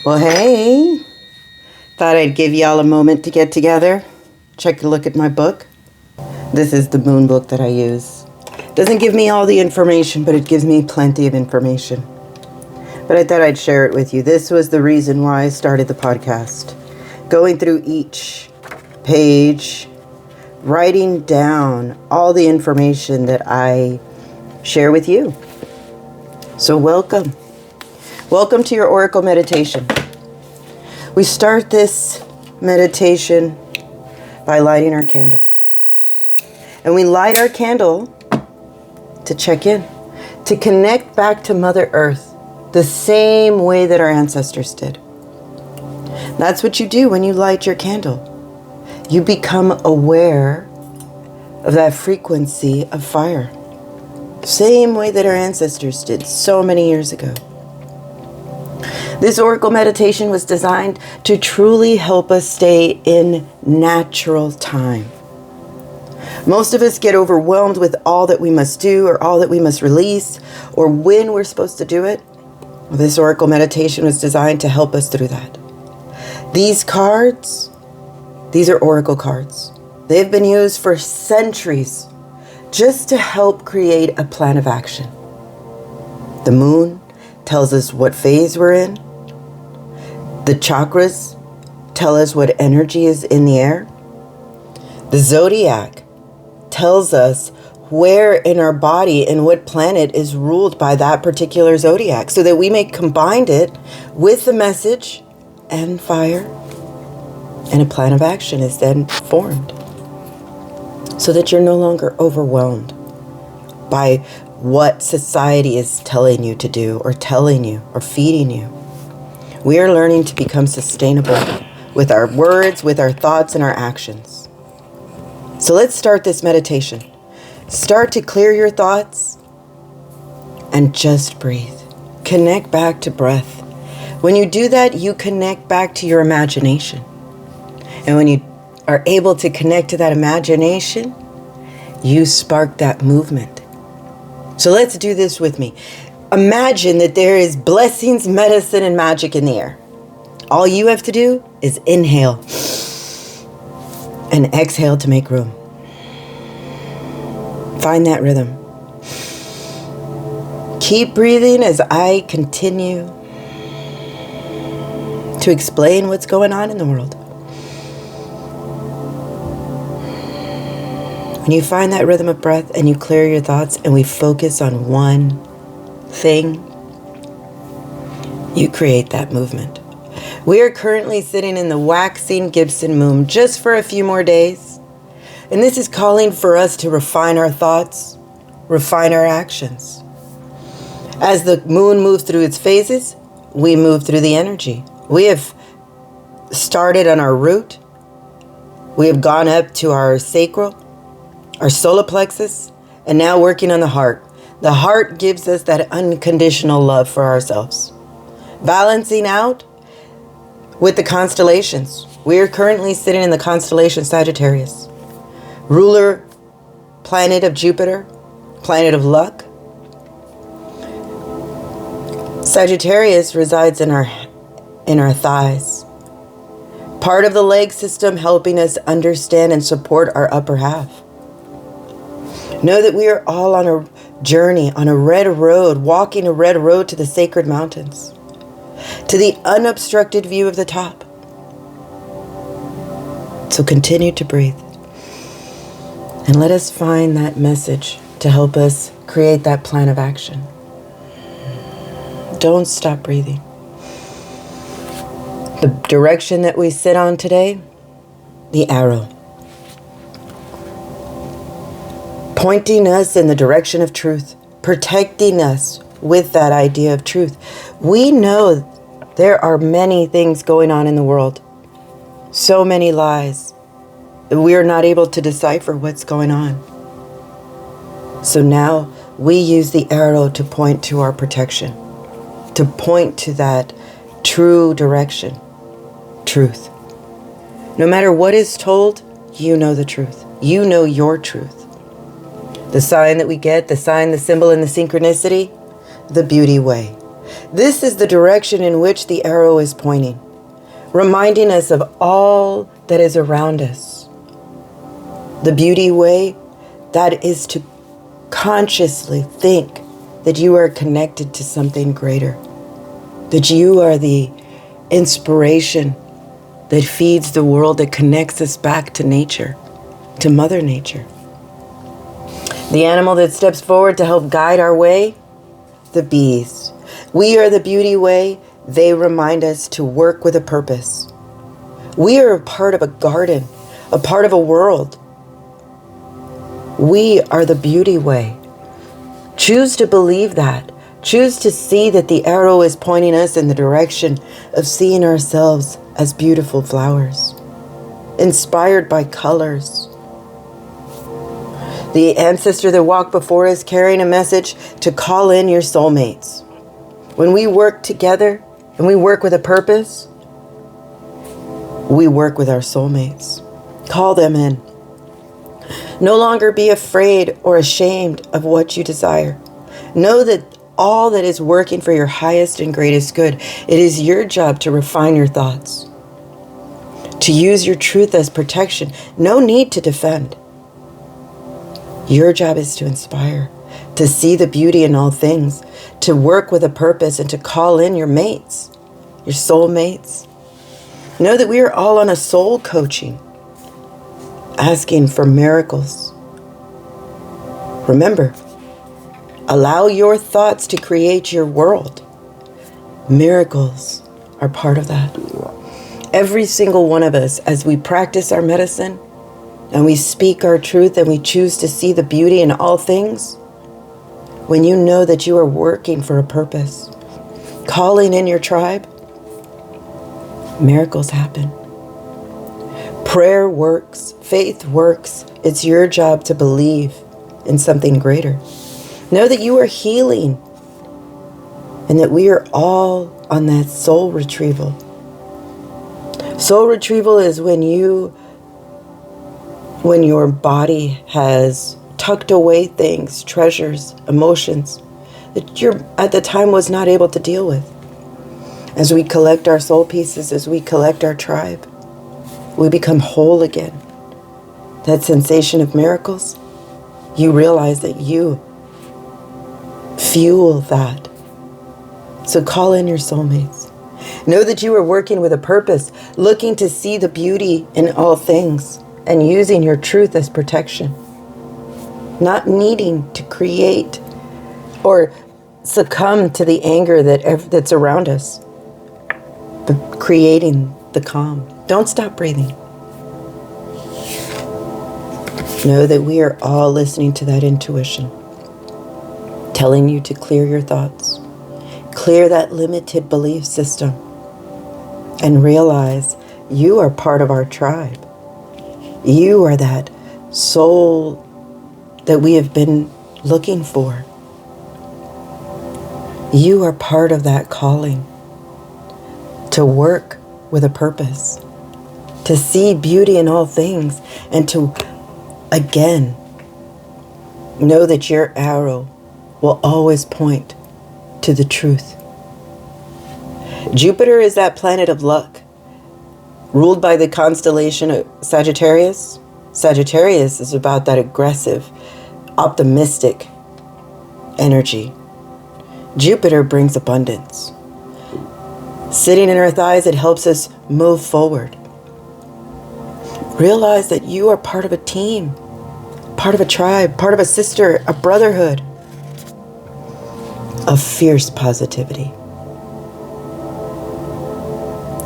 Well, hey, thought I'd give y'all a moment to get together. Check a look at my book. This is the moon book that I use. Doesn't give me all the information, but it gives me plenty of information. But I thought I'd share it with you. This was the reason why I started the podcast. Going through each page, writing down all the information that I share with you. So welcome. Welcome to your Oracle meditation. We start this meditation by lighting our candle. And we light our candle to check in, to connect back to Mother Earth the same way that our ancestors did. That's what you do when you light your candle. You become aware of that frequency of fire. Same way that our ancestors did so many years ago. This Oracle meditation was designed to truly help us stay in natural time. Most of us get overwhelmed with all that we must do or all that we must release or when we're supposed to do it. This Oracle meditation was designed to help us through that. These cards, these are Oracle cards. They've been used for centuries just to help create a plan of action. The moon tells us what phase we're in. The chakras tell us what energy is in the air. The zodiac tells us where in our body and what planet is ruled by that particular zodiac so that we may combine it with the message and fire, and a plan of action is then formed so that you're no longer overwhelmed by what society is telling you to do or telling you or feeding you. We are learning to become sustainable with our words, with our thoughts, and our actions. So let's start this meditation. Start to clear your thoughts and just breathe. Connect back to breath. When you do that, you connect back to your imagination. And when you are able to connect to that imagination, you spark that movement. So let's do this with me. Imagine that there is blessings, medicine, and magic in the air. All you have to do is inhale and exhale to make room. Find that rhythm. Keep breathing as I continue to explain what's going on in the world. When you find that rhythm of breath and you clear your thoughts and we focus on one thing, you create that movement. We are currently sitting in the waxing Gibbous moon just for a few more days. And this is calling for us to refine our thoughts, refine our actions. As the moon moves through its phases, we move through the energy. We have started on our root. We have gone up to our sacral, our solar plexus, and now working on the heart. The heart gives us that unconditional love for ourselves. Balancing out with the constellations. We are currently sitting in the constellation Sagittarius. Ruler planet of Jupiter, planet of luck. Sagittarius resides in our thighs. Part of the leg system helping us understand and support our upper half. Know that we are all on a journey, on a red road, walking a red road to the sacred mountains, to the unobstructed view of the top. So continue to breathe. And let us find that message to help us create that plan of action. Don't stop breathing. The direction that we sit on today, the arrow. Pointing us in the direction of truth, protecting us with that idea of truth. We know there are many things going on in the world, so many lies, that we are not able to decipher what's going on. So now we use the arrow to point to our protection, to point to that true direction, truth. No matter what is told, you know the truth. You know your truth. The sign that we get, the sign, the symbol, and the synchronicity, the beauty way. This is the direction in which the arrow is pointing, reminding us of all that is around us. The beauty way, that is to consciously think that you are connected to something greater, that you are the inspiration that feeds the world, that connects us back to nature, to Mother Nature. The animal that steps forward to help guide our way, the bees. We are the beauty way. They remind us to work with a purpose. We are a part of a garden, a part of a world. We are the beauty way. Choose to believe that. Choose to see that the arrow is pointing us in the direction of seeing ourselves as beautiful flowers, inspired by colors. The ancestor that walked before us carrying a message to call in your soulmates. When we work together and we work with a purpose, we work with our soulmates. Call them in. No longer be afraid or ashamed of what you desire. Know that all that is working for your highest and greatest good. It is your job to refine your thoughts, to use your truth as protection. No need to defend. Your job is to inspire, to see the beauty in all things, to work with a purpose, and to call in your mates, your soulmates. Know that we are all on a soul coaching, asking for miracles. Remember, allow your thoughts to create your world. Miracles are part of that. Every single one of us, as we practice our medicine and we speak our truth and we choose to see the beauty in all things, when you know that you are working for a purpose, calling in your tribe, miracles happen. Prayer works, faith works. It's your job to believe in something greater. Know that you are healing and that we are all on that soul retrieval. Soul retrieval is when your body has tucked away things, treasures, emotions that you at the time was not able to deal with. As we collect our soul pieces, as we collect our tribe, we become whole again. That sensation of miracles, you realize that you fuel that. So call in your soulmates. Know that you are working with a purpose, looking to see the beauty in all things and using your truth as protection. Not needing to create or succumb to the anger that's around us, but creating the calm. Don't stop breathing. Know that we are all listening to that intuition, telling you to clear your thoughts, clear that limited belief system, and realize you are part of our tribe. You are that soul that we have been looking for. You are part of that calling to work with a purpose, to see beauty in all things, and to, again, know that your arrow will always point to the truth. Jupiter is that planet of luck, ruled by the constellation of Sagittarius. Sagittarius is about that aggressive, optimistic energy. Jupiter brings abundance. Sitting in our thighs, it helps us move forward. Realize that you are part of a team, part of a tribe, part of a sister, a brotherhood of fierce positivity.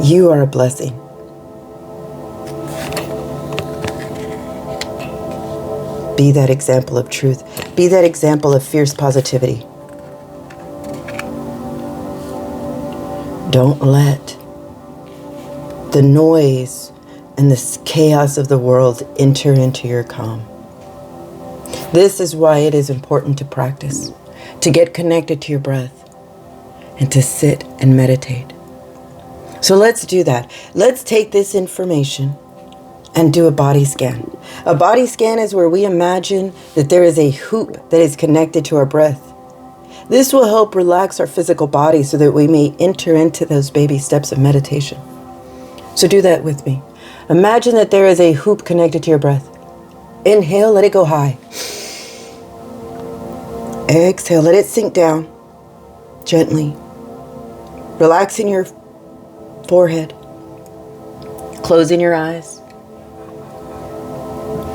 You are a blessing. Be that example of truth. Be that example of fierce positivity. Don't let the noise and the chaos of the world enter into your calm. This is why it is important to practice, to get connected to your breath, and to sit and meditate. So let's do that. Let's take this information and do a body scan. A body scan is where we imagine that there is a hoop that is connected to our breath. This will help relax our physical body so that we may enter into those baby steps of meditation. So do that with me. Imagine that there is a hoop connected to your breath. Inhale, let it go high. Exhale, let it sink down gently. Relaxing your forehead. Closing your eyes.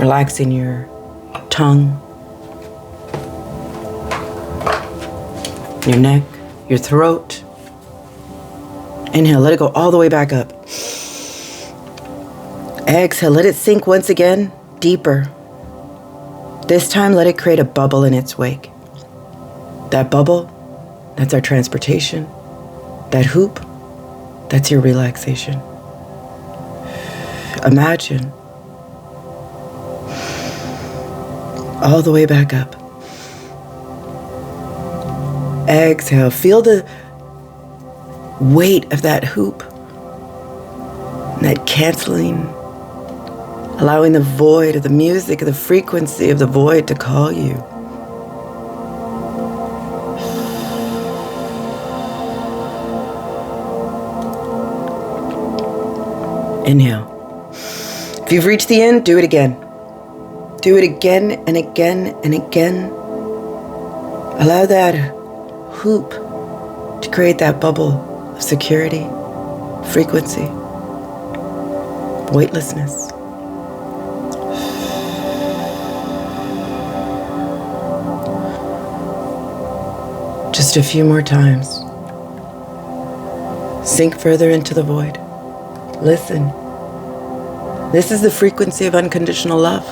Relaxing your tongue. Your neck, your throat. Inhale, let it go all the way back up. Exhale, let it sink once again, deeper. This time, let it create a bubble in its wake. That bubble, that's our transportation. That hoop, that's your relaxation. Imagine. All the way back up. Exhale, feel the weight of that hoop. That canceling, allowing the void of the music, of the frequency of the void to call you. Inhale. If you've reached the end, do it again. Do it again and again and again. Allow that hoop to create that bubble of security, frequency, weightlessness. Just a few more times. Sink further into the void. Listen. This is the frequency of unconditional love.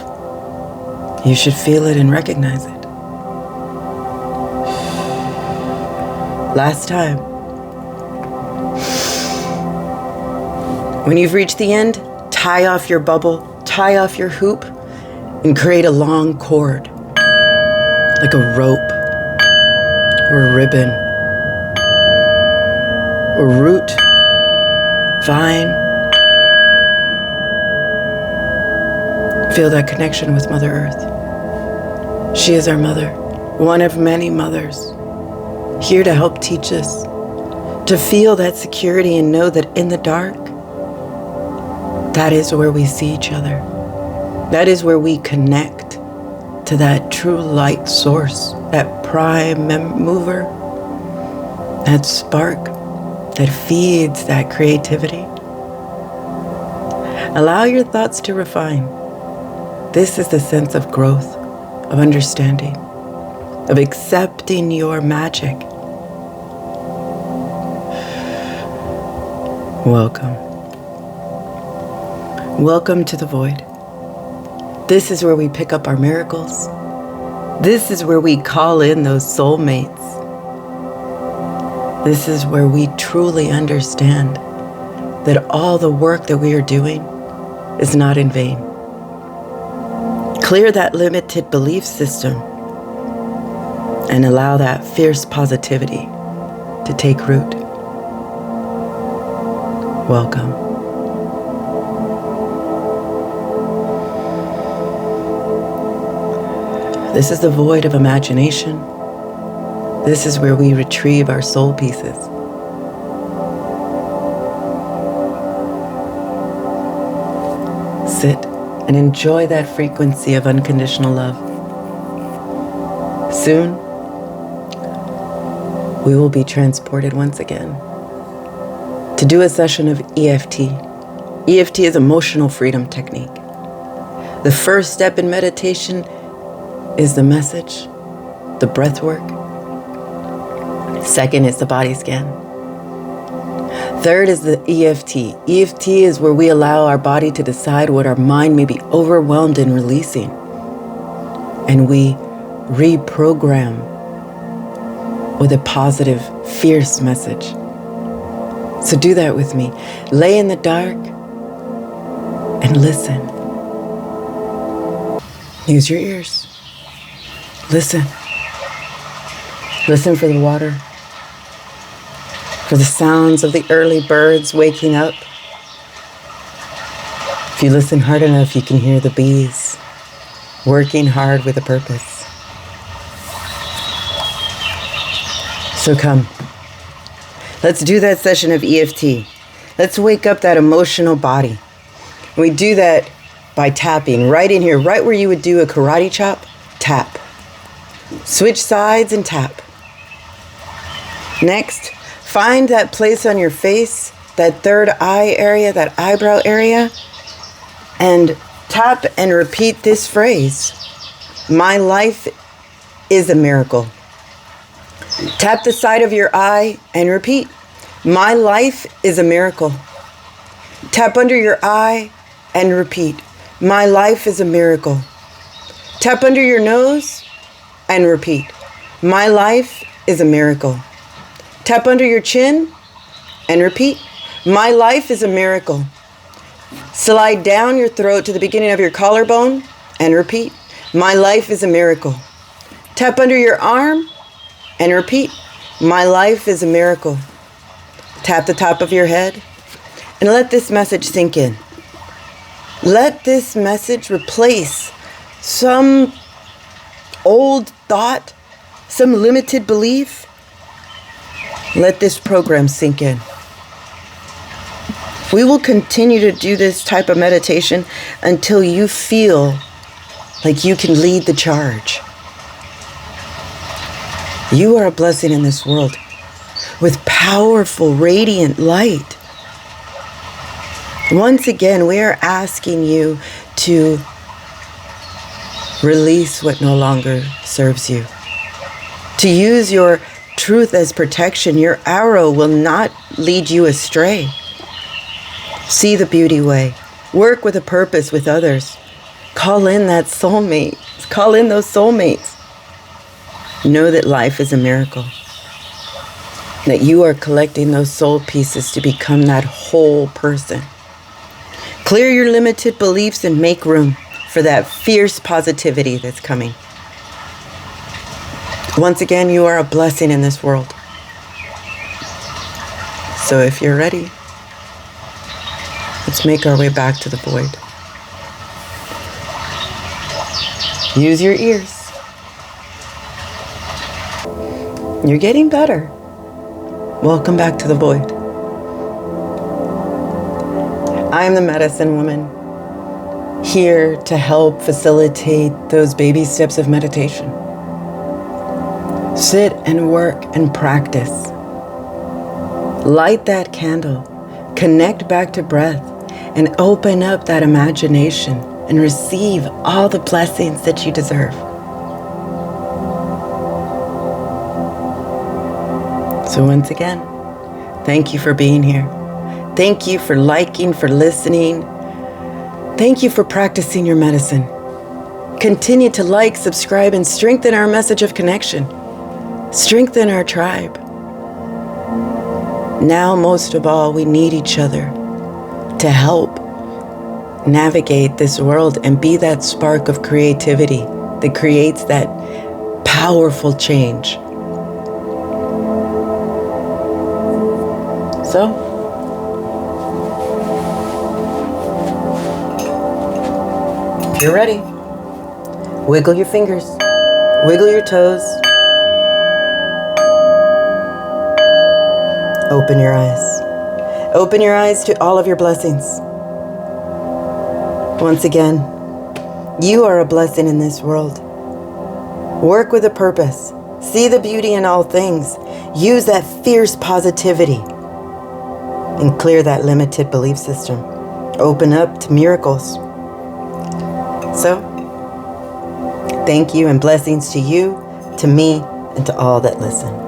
You should feel it and recognize it. Last time. When you've reached the end, tie off your bubble, tie off your hoop, and create a long cord, like a rope, or a ribbon, or root, vine. Feel that connection with Mother Earth. She is our mother, one of many mothers, here to help teach us to feel that security and know that in the dark, that is where we see each other. That is where we connect to that true light source, that prime mover, that spark that feeds that creativity. Allow your thoughts to refine. This is the sense of growth, of understanding, of accepting your magic. Welcome. Welcome to the void. This is where we pick up our miracles. This is where we call in those soulmates. This is where we truly understand that all the work that we are doing is not in vain. Clear that limited belief system and allow that fierce positivity to take root. Welcome. This is the void of imagination. This is where we retrieve our soul pieces. Sit and enjoy that frequency of unconditional love. Soon, we will be transported once again to do a session of EFT. EFT is emotional freedom technique. The first step in meditation is the message, the breath work. Second is the body scan. Third is the EFT. EFT is where we allow our body to decide what our mind may be overwhelmed in releasing. And we reprogram with a positive, fierce message. So do that with me. Lay in the dark and listen. Use your ears. Listen. Listen for the water, for the sounds of the early birds waking up. If you listen hard enough, you can hear the bees working hard with a purpose. So come. Let's do that session of EFT. Let's wake up that emotional body. We do that by tapping right in here, right where you would do a karate chop. Tap. Switch sides and tap. Next, find that place on your face, that third eye area, that eyebrow area, and tap and repeat this phrase. My life is a miracle. Tap the side of your eye and repeat. My life is a miracle. Tap under your eye and repeat. My life is a miracle. Tap under your nose and repeat. My life is a miracle. Tap under your chin and repeat. My life is a miracle. Slide down your throat to the beginning of your collarbone and repeat. My life is a miracle. Tap under your arm and repeat. My life is a miracle. Tap the top of your head and let this message sink in. Let this message replace some old thought, some limited belief. Let this program sink in. We will continue to do this type of meditation until you feel like you can lead the charge. You are a blessing in this world with powerful, radiant light. Once again, we are asking you to release what no longer serves you. To use your truth as protection. Your arrow will not lead you astray. See the beauty way. Work with a purpose with others. Call in that soulmate. Call in those soulmates. Know that life is a miracle. That you are collecting those soul pieces to become that whole person. Clear your limited beliefs and make room for that fierce positivity that's coming. Once again, you are a blessing in this world. So if you're ready, let's make our way back to the void. Use your ears. You're getting better. Welcome back to the void. I am the medicine woman, here to help facilitate those baby steps of meditation. Sit and work and practice. Light that candle, connect back to breath, and open up that imagination and receive all the blessings that you deserve. So once again, thank you for being here. Thank you for liking, for listening. Thank you for practicing your medicine. Continue to like, subscribe, and strengthen our message of connection. Strengthen our tribe. Now, most of all, we need each other to help navigate this world and be that spark of creativity that creates that powerful change. So, if you're ready, wiggle your fingers, wiggle your toes, open your eyes. Open your eyes to all of your blessings. Once again, you are a blessing in this world. Work with a purpose. See the beauty in all things. Use that fierce positivity and clear that limited belief system. Open up to miracles. So, thank you and blessings to you, to me, and to all that listen.